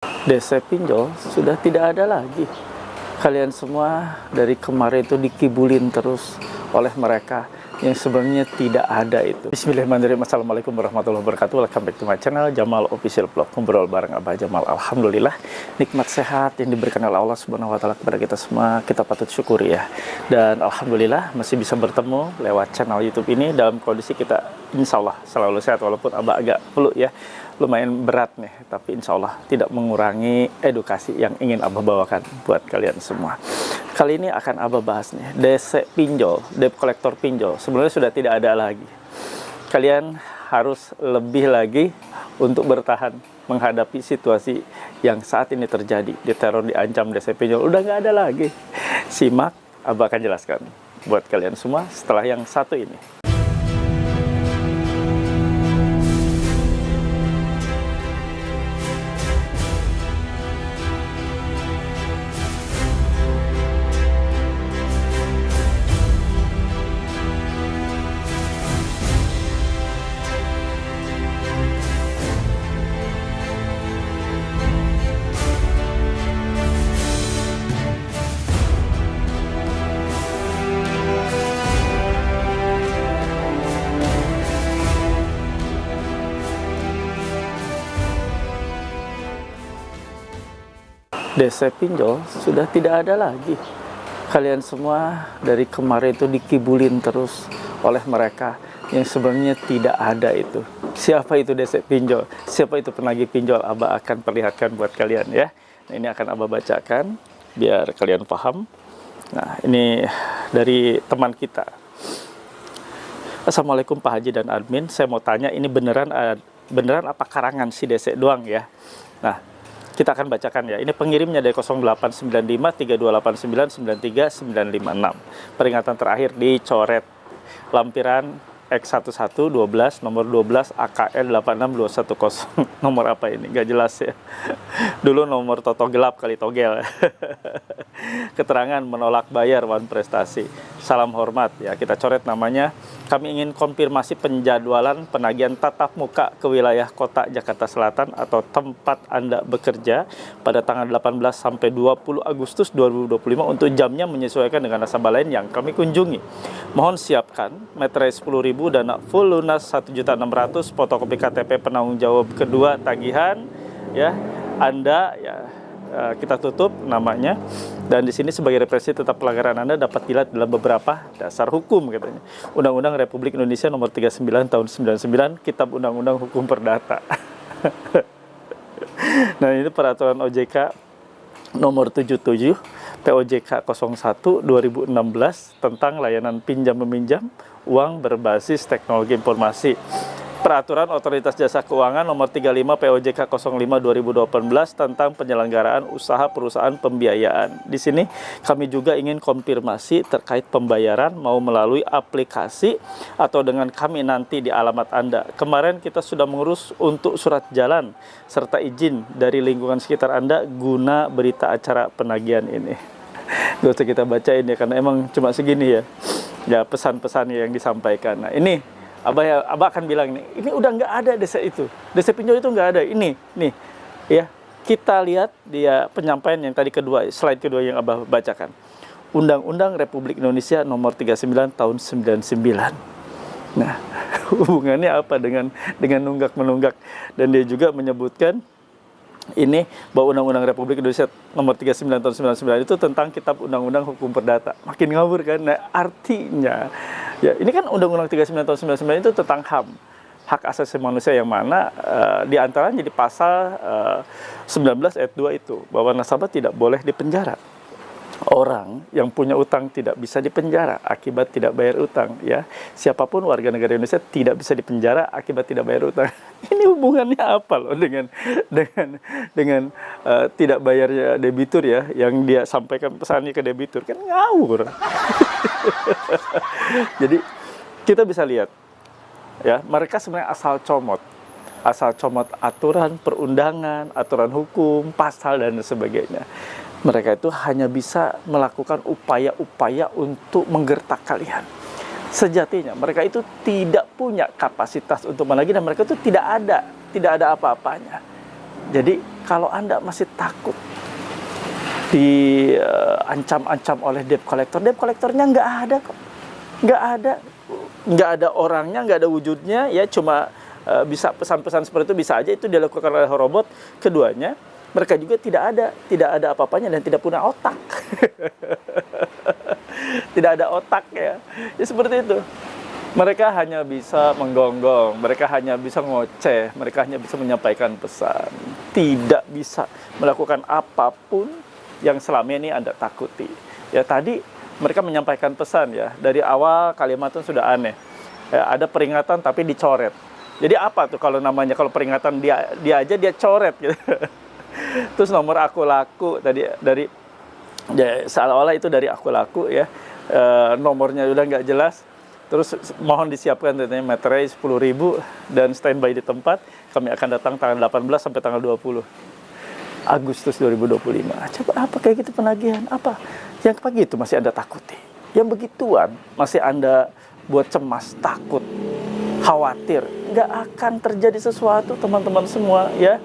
DC pinjol sudah tidak ada lagi. Kalian semua dari kemarin itu dikibulin terus oleh mereka yang sebenarnya tidak ada itu. Bismillahirrahmanirrahim. Assalamualaikum warahmatullahi wabarakatuh. Welcome back to my channel Jamal Official Vlog. Ngobrol bareng Abah Jamal. Alhamdulillah nikmat sehat yang diberikan oleh Allah Subhanahu wa taala kepada kita semua, kita patut syukuri ya. Dan alhamdulillah masih bisa bertemu lewat channel YouTube ini dalam kondisi kita insya Allah selalu sehat, walaupun Abah agak peluk ya, lumayan berat nih, tapi insya Allah tidak mengurangi edukasi yang ingin Abah bawakan buat kalian semua. Kali ini akan Abah bahas nih, DC pinjol, debt collector pinjol sebenarnya sudah tidak ada lagi. Kalian harus lebih lagi untuk bertahan menghadapi situasi yang saat ini terjadi. Diteror, diancam DC pinjol, udah nggak ada lagi. Simak, Abah akan jelaskan buat kalian semua setelah yang satu ini. DC pinjol sudah tidak ada lagi. Kalian semua dari kemarin itu dikibulin terus oleh mereka yang sebenarnya tidak ada itu. Siapa itu DC pinjol? Siapa itu penagih pinjol? Abah akan perlihatkan buat kalian ya. Nah, ini akan Abah bacakan biar kalian paham. Nah, ini dari teman kita. Assalamualaikum Pak Haji dan admin. Saya mau tanya, ini beneran apa karangan si DC doang ya? Nah, kita akan bacakan ya. Ini pengirimnya dari 0895 3289 93956. Peringatan terakhir dicoret. Lampiran X1112 nomor 12 AKL 86210. Nomor apa ini? Gak jelas ya. Dulu nomor toto gelap kali togel. Keterangan menolak bayar wan prestasi. Salam hormat ya, kita coret namanya. Kami ingin konfirmasi penjadwalan penagihan tatap muka ke wilayah kota Jakarta Selatan atau tempat Anda bekerja pada tanggal 18 sampai 20 Agustus 2025 untuk jamnya menyesuaikan dengan nasabah lain yang kami kunjungi. Mohon siapkan materai 10.000, dana full lunas 1.600.000, fotokopi KTP penanggung jawab kedua tagihan ya. Anda ya, kita tutup namanya, dan di sini sebagai represi tetap pelanggaran Anda dapat dilihat dalam beberapa dasar hukum katanya. Undang-Undang Republik Indonesia nomor 39 tahun 99, Kitab Undang-Undang Hukum Perdata. Nah, ini peraturan OJK nomor 77 POJK 01 2016 tentang layanan pinjam meminjam uang berbasis teknologi informasi. Peraturan Otoritas Jasa Keuangan nomor 35 POJK 05 2018 tentang penyelenggaraan usaha perusahaan pembiayaan. Di sini kami juga ingin konfirmasi terkait pembayaran mau melalui aplikasi atau dengan kami nanti di alamat Anda. Kemarin kita sudah mengurus untuk surat jalan serta izin dari lingkungan sekitar Anda guna berita acara penagihan ini. Gak usah kita bacain ya, karena emang cuma segini ya. Ya, pesan-pesannya yang disampaikan. Nah, ini Abah akan bilang ini udah nggak ada DC itu. DC pinjol itu nggak ada. Ini, nih, ya. Kita lihat dia penyampaian yang tadi kedua, slide kedua yang Abah bacakan. Undang-Undang Republik Indonesia nomor 39 tahun 99. Nah, hubungannya apa dengan nunggak-menunggak? Dan dia juga menyebutkan ini bahwa Undang-Undang Republik Indonesia nomor 39 tahun 99 itu tentang Kitab Undang-Undang Hukum Perdata. Makin ngawur kan? Nah, artinya ya, ini kan Undang-Undang 39 tahun 99 itu tentang HAM, hak asasi manusia, yang mana di antaranya di pasal 19 ayat 2 itu bahwa nasabah tidak boleh dipenjara. Orang yang punya utang tidak bisa dipenjara akibat tidak bayar utang ya. Siapapun warga negara Indonesia tidak bisa dipenjara akibat tidak bayar utang. Ini hubungannya apa loh dengan tidak bayarnya debitur ya, yang dia sampaikan pesannya ke debitur, kan ngawur. Jadi kita bisa lihat ya, mereka sebenarnya asal comot aturan perundangan, aturan hukum, pasal dan sebagainya. Mereka itu hanya bisa melakukan upaya-upaya untuk menggertak kalian. Sejatinya mereka itu tidak punya kapasitas untuk menagih, dan mereka itu tidak ada apa-apanya. Jadi kalau Anda masih takut diancam-ancam oleh debt collectornya nggak ada kok. Nggak ada orangnya, nggak ada wujudnya, ya cuma bisa pesan-pesan seperti itu bisa aja itu dilakukan oleh robot. Keduanya, mereka juga tidak ada apa-apanya dan tidak punya otak. Tidak ada otak ya seperti itu. Mereka hanya bisa menggonggong, mereka hanya bisa ngoceh, mereka hanya bisa menyampaikan pesan, tidak bisa melakukan apapun yang selama ini Anda takuti. Ya tadi mereka menyampaikan pesan ya, dari awal kalimatnya sudah aneh. Ya, ada peringatan tapi dicoret. Jadi apa tuh kalau namanya, kalau peringatan dia aja dia coret gitu. Terus nomor aku laku tadi dari ya, seolah-olah itu dari aku laku ya. Nomornya udah nggak jelas. Terus mohon disiapkan katanya materai 10.000 dan standby di tempat. Kami akan datang tanggal 18 sampai tanggal 20 Agustus 2025. Coba apa kayak gitu penagihan? Apa? Yang pagi itu masih Anda takuti. Yang begituan masih Anda buat cemas, takut, khawatir. Nggak akan terjadi sesuatu teman-teman semua ya.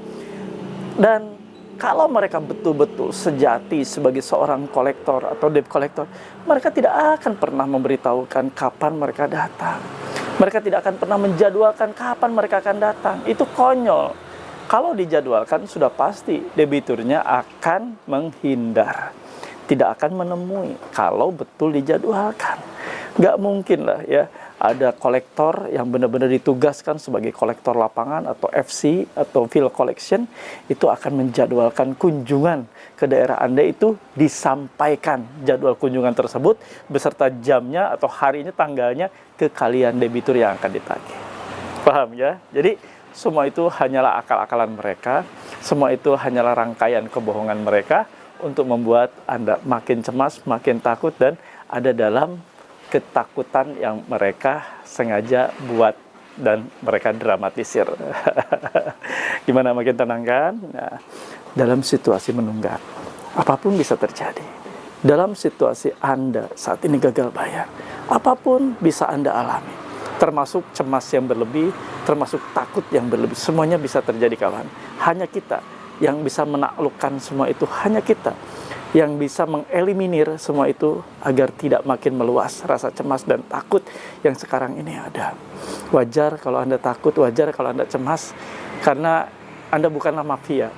Dan kalau mereka betul-betul sejati sebagai seorang kolektor atau debt collector, mereka tidak akan pernah memberitahukan kapan mereka datang. Mereka tidak akan pernah menjadwalkan kapan mereka akan datang. Itu konyol. Kalau dijadwalkan sudah pasti debiturnya akan menghindar. Tidak akan menemui kalau betul dijadwalkan. Nggak mungkin lah ya. Ada kolektor yang benar-benar ditugaskan sebagai kolektor lapangan atau FC atau field collection, itu akan menjadwalkan kunjungan ke daerah Anda, itu disampaikan jadwal kunjungan tersebut beserta jamnya atau harinya, tanggalnya ke kalian debitur yang akan ditagih. Paham ya? Jadi semua itu hanyalah akal-akalan mereka, semua itu hanyalah rangkaian kebohongan mereka untuk membuat Anda makin cemas, makin takut, dan ada dalam ketakutan yang mereka sengaja buat dan mereka dramatisir. Gimana makin tenang kan? Nah, dalam situasi menunggak, apapun bisa terjadi. Dalam situasi Anda saat ini gagal bayar, apapun bisa Anda alami. Termasuk cemas yang berlebih, termasuk takut yang berlebih. Semuanya bisa terjadi kawan. Hanya kita yang bisa menaklukkan semua itu, hanya kita yang bisa mengeliminir semua itu agar tidak makin meluas rasa cemas dan takut yang sekarang ini ada. Wajar kalau Anda takut, wajar kalau Anda cemas, karena Anda bukanlah mafia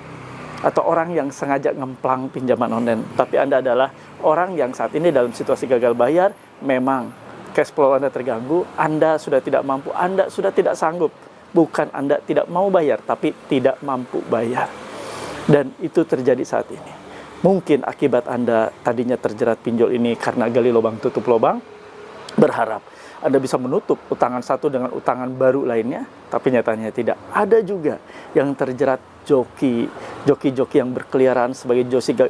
atau orang yang sengaja ngemplang pinjaman online, tapi Anda adalah orang yang saat ini dalam situasi gagal bayar. Memang cash flow Anda terganggu, Anda sudah tidak mampu, Anda sudah tidak sanggup. Bukan Anda tidak mau bayar, tapi tidak mampu bayar. Dan itu terjadi saat ini. Mungkin akibat Anda tadinya terjerat pinjol ini karena gali lubang tutup lubang, berharap Anda bisa menutup utangan satu dengan utangan baru lainnya, tapi nyatanya tidak. Ada juga yang terjerat joki yang berkeliaran sebagai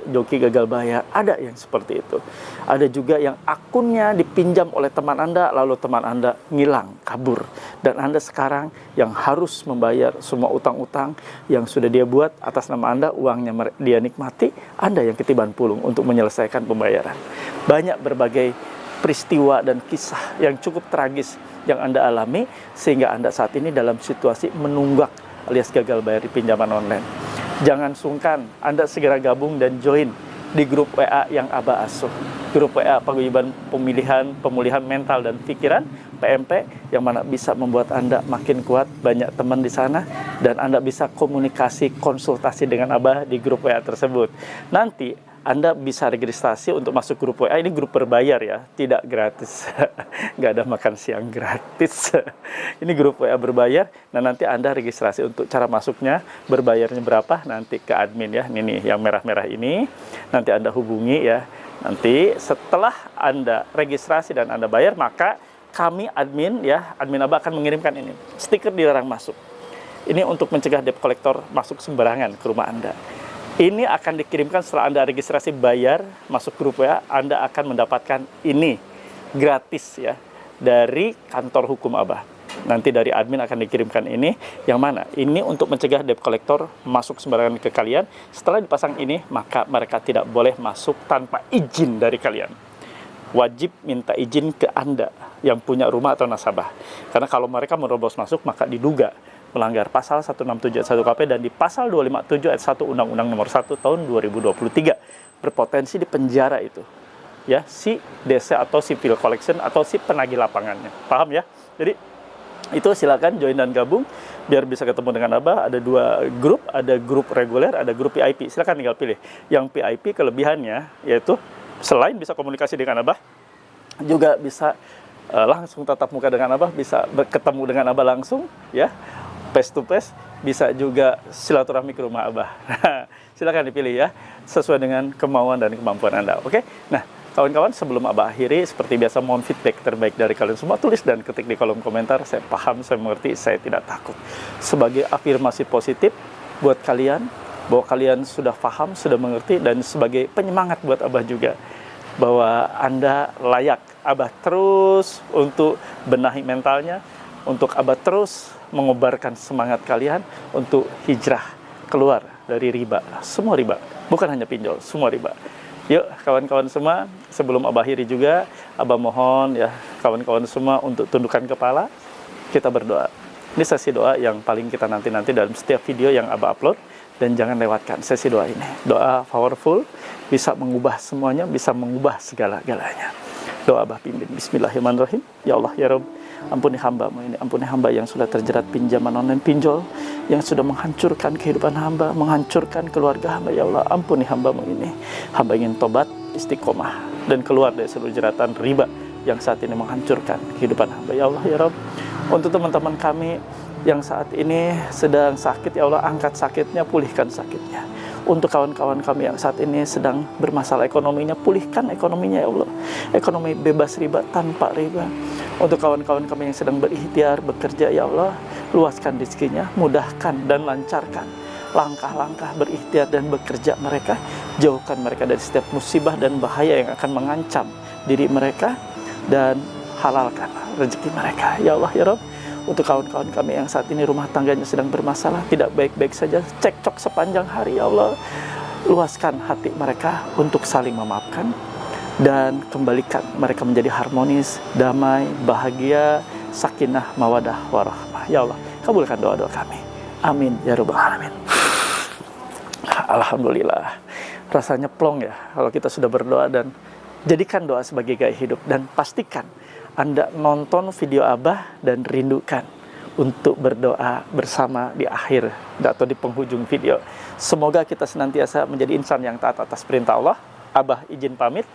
joki gagal bayar. Ada yang seperti itu. Ada juga yang akunnya dipinjam oleh teman Anda, lalu teman Anda ngilang, kabur. Dan Anda sekarang yang harus membayar semua utang-utang yang sudah dia buat atas nama Anda, uangnya dia nikmati, Anda yang ketiban pulung untuk menyelesaikan pembayaran. Banyak berbagai peristiwa dan kisah yang cukup tragis yang Anda alami, sehingga Anda saat ini dalam situasi menunggak alias gagal bayar di pinjaman online. Jangan sungkan, Anda segera gabung dan join di grup WA yang Aba asuh. Grup WA Paguyuban Pemulihan Mental dan Pikiran, PMP, yang mana bisa membuat Anda makin kuat, banyak teman di sana, dan Anda bisa komunikasi, konsultasi dengan Aba di grup WA tersebut. Nanti Anda bisa registrasi untuk masuk grup WA. Ini grup berbayar ya, tidak gratis. Nggak ada makan siang gratis. Ini grup WA berbayar. Nah, nanti Anda registrasi untuk cara masuknya, berbayarnya berapa, nanti ke admin ya. Ini nih, yang merah-merah ini. Nanti Anda hubungi ya. Nanti setelah Anda registrasi dan Anda bayar, maka kami admin ya, admin Aba akan mengirimkan ini. Stiker dilarang masuk. Ini untuk mencegah debt collector masuk sembarangan ke rumah Anda. Ini akan dikirimkan setelah Anda registrasi bayar, masuk grup WA, Anda akan mendapatkan ini gratis ya dari kantor hukum Aba. Nanti dari admin akan dikirimkan ini, yang mana ini untuk mencegah debt collector masuk sembarangan ke kalian. Setelah dipasang ini, maka mereka tidak boleh masuk tanpa izin dari kalian. Wajib minta izin ke Anda yang punya rumah atau nasabah. Karena kalau mereka menerobos masuk, maka diduga melanggar pasal 167 ayat 1 KP dan di pasal 257 ayat 1 Undang-Undang Nomor 1 tahun 2023, berpotensi di penjara itu. Ya, si DC atau civil collection atau si penagih lapangannya. Paham ya? Jadi itu silakan join dan gabung biar bisa ketemu dengan Abah. Ada 2 grup, ada grup reguler, ada grup VIP. Silakan tinggal pilih. Yang VIP kelebihannya yaitu selain bisa komunikasi dengan Abah, juga bisa langsung tatap muka dengan Abah, bisa ketemu dengan Abah langsung, ya, face to face, bisa juga silaturahmi ke rumah Abah. Silakan dipilih ya, sesuai dengan kemauan dan kemampuan Anda. Oke? Nah, kawan-kawan, sebelum Abah akhiri, seperti biasa mohon feedback terbaik dari kalian semua. Tulis dan ketik di kolom komentar. Saya paham, saya mengerti, saya tidak takut. Sebagai afirmasi positif buat kalian, bahwa kalian sudah paham, sudah mengerti, dan sebagai penyemangat buat Abah juga, bahwa Anda layak. Abah terus untuk benahi mentalnya, untuk Abah terus mengobarkan semangat kalian untuk hijrah keluar dari riba. Semua riba, bukan hanya pinjol, semua riba. Yuk kawan-kawan semua, sebelum Abah akhiri juga, Abah mohon ya kawan-kawan semua untuk tundukkan kepala, kita berdoa. Ini sesi doa yang paling kita nanti-nanti dalam setiap video yang Abah upload, dan jangan lewatkan sesi doa ini. Doa powerful, bisa mengubah semuanya, bisa mengubah segala-galanya. Doa Abah pimpin. Bismillahirrahmanirrahim. Ya Allah, ya Rabb, ampuni hamba-Mu ini, ampuni hamba yang sudah terjerat pinjaman online pinjol, yang sudah menghancurkan kehidupan hamba, menghancurkan keluarga hamba. Ya Allah, ampuni hamba-Mu ini. Hamba ingin tobat, istiqomah, dan keluar dari seluruh jeratan riba yang saat ini menghancurkan kehidupan hamba. Ya Allah, ya Rabb, untuk teman-teman kami yang saat ini sedang sakit, ya Allah, angkat sakitnya, pulihkan sakitnya. Untuk kawan-kawan kami yang saat ini sedang bermasalah ekonominya, pulihkan ekonominya ya Allah. Ekonomi bebas riba, tanpa riba. Untuk kawan-kawan kami yang sedang berikhtiar, bekerja ya Allah, luaskan rezekinya, mudahkan dan lancarkan langkah-langkah berikhtiar dan bekerja mereka. Jauhkan mereka dari setiap musibah dan bahaya yang akan mengancam diri mereka, dan halalkan rezeki mereka ya Allah, ya Rabb. Untuk kawan-kawan kami yang saat ini rumah tangganya sedang bermasalah, tidak baik-baik saja, cekcok sepanjang hari ya Allah, luaskan hati mereka untuk saling memaafkan, dan kembalikan mereka menjadi harmonis, damai, bahagia, sakinah, mawadah, warahmah. Ya Allah, kabulkan doa-doa kami. Amin ya rabbal alamin. Alhamdulillah. Rasanya plong ya kalau kita sudah berdoa, dan jadikan doa sebagai gaya hidup, dan pastikan Anda nonton video Abah dan rindukan untuk berdoa bersama di akhir atau di penghujung video. Semoga kita senantiasa menjadi insan yang taat atas perintah Allah. Abah izin pamit.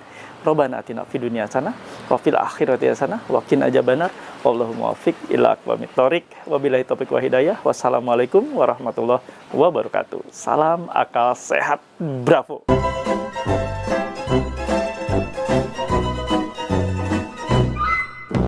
Robbana atina fid dunya hasanah wa fil akhirati hasanah wa qina adzabannar. Wallahu muwaffiq ila aqwamit thoriq. Wabillahi taufiq wa hidayah. Wassalamualaikum warahmatullahi wabarakatuh. Salam akal sehat. Bravo.